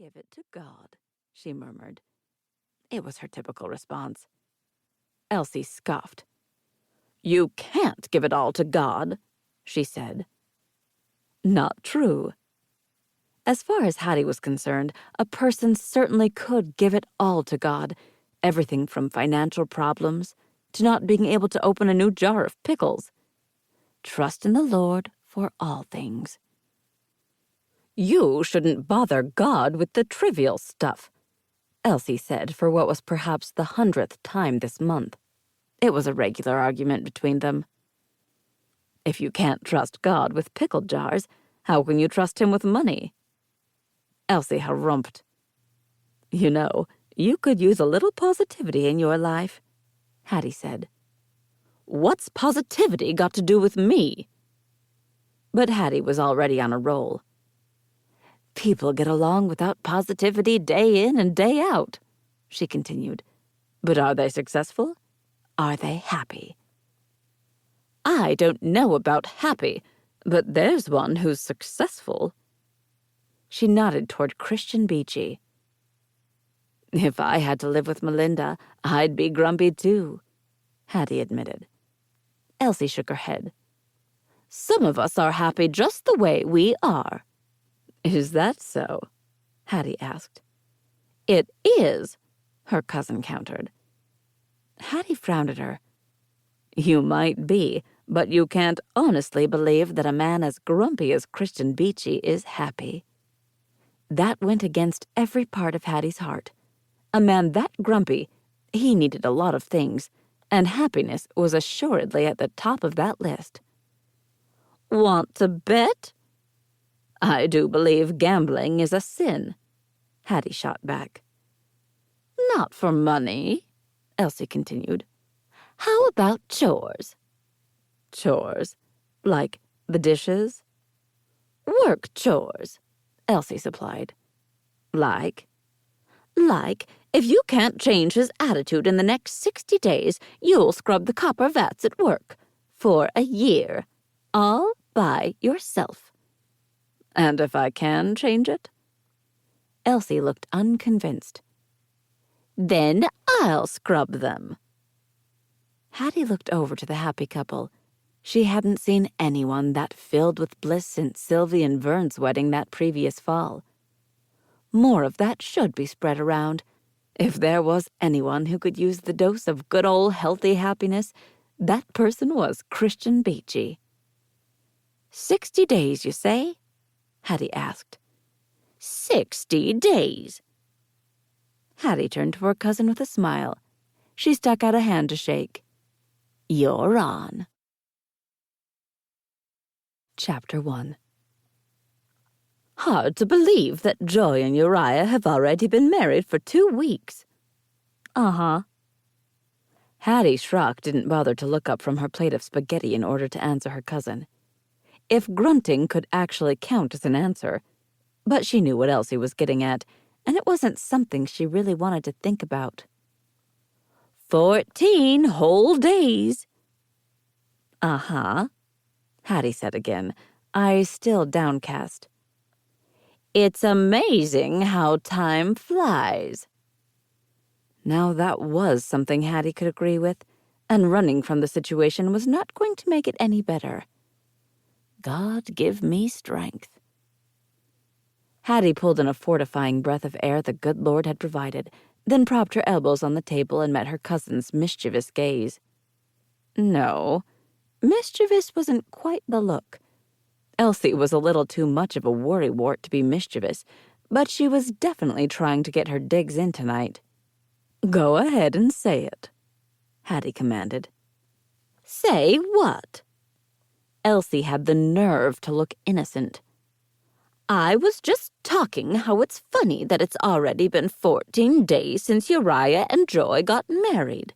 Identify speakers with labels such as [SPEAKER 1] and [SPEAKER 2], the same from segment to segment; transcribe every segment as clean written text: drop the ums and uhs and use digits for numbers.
[SPEAKER 1] give it to God," she murmured. It was her typical response. Elsie scoffed. "You can't give it all to God," she said. Not true. As far as Hattie was concerned, a person certainly could give it all to God, everything from financial problems to not being able to open a new jar of pickles. Trust in the Lord for all things. "You shouldn't bother God with the trivial stuff," Elsie said for what was perhaps the 100th time this month. It was a regular argument between them. If you can't trust God with pickle jars, how can you trust him with money? Elsie harumphed. "You know, you could use a little positivity in your life," Hattie said. "What's positivity got to do with me?" But Hattie was already on a roll. "People get along without positivity day in and day out," she continued. "But are they successful? Are they happy?" "I don't know about happy, but there's one who's successful." She nodded toward Christian Beachy. "If I had to live with Melinda, I'd be grumpy too," Hattie admitted. Elsie shook her head. "Some of us are happy just the way we are." "Is that so?" Hattie asked. "It is," her cousin countered. Hattie frowned at her. "You might be, but you can't honestly believe that a man as grumpy as Christian Beachy is happy." That went against every part of Hattie's heart. A man that grumpy, he needed a lot of things, and happiness was assuredly at the top of that list. "Want to bet?" "I do believe gambling is a sin," Hattie shot back. "Not for money," Elsie continued. "How about chores?" "Chores? Like the dishes?" "Work chores," Elsie supplied. "Like?" "Like, if you can't change his attitude in the next 60 days, you'll scrub the copper vats at work. For a year. All by yourself." "And if I can change it?" Elsie looked unconvinced. "Then I'll scrub them." Hattie looked over to the happy couple. She hadn't seen anyone that filled with bliss since Sylvie and Vern's wedding that previous fall. More of that should be spread around. If there was anyone who could use the dose of good old healthy happiness, that person was Christian Beachy. 60 days, you say?" Hattie asked. 60 days. Hattie turned to her cousin with a smile. She stuck out a hand to shake. "You're on." Chapter 1. "Hard to believe that Joy and Uriah have already been married for 2 weeks. Uh-huh. Hattie Schrock didn't bother to look up from her plate of spaghetti in order to answer her cousin. If grunting could actually count as an answer. But she knew what Elsie was getting at, and it wasn't something she really wanted to think about. 14 whole days. Uh-huh, Hattie said again, eyes still downcast. It's amazing how time flies. Now that was something Hattie could agree with, and running from the situation was not going to make it any better. God give me strength. Hattie pulled in a fortifying breath of air the good Lord had provided, then propped her elbows on the table and met her cousin's mischievous gaze. No, mischievous wasn't quite the look. Elsie was a little too much of a worrywart to be mischievous, but she was definitely trying to get her digs in tonight. Go ahead and say it, Hattie commanded. Say what? Elsie had the nerve to look innocent. I was just talking how it's funny that it's already been 14 days since Uriah and Joy got married.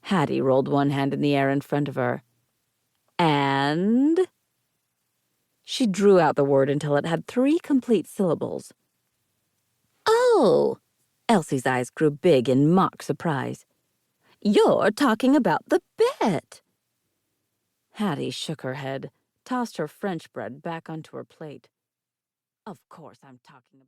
[SPEAKER 1] Hattie rolled one hand in the air in front of her. And? She drew out the word until it had 3 complete syllables. Oh! Elsie's eyes grew big in mock surprise. You're talking about the bet. Hattie shook her head, tossed her French bread back onto her plate. Of course I'm talking about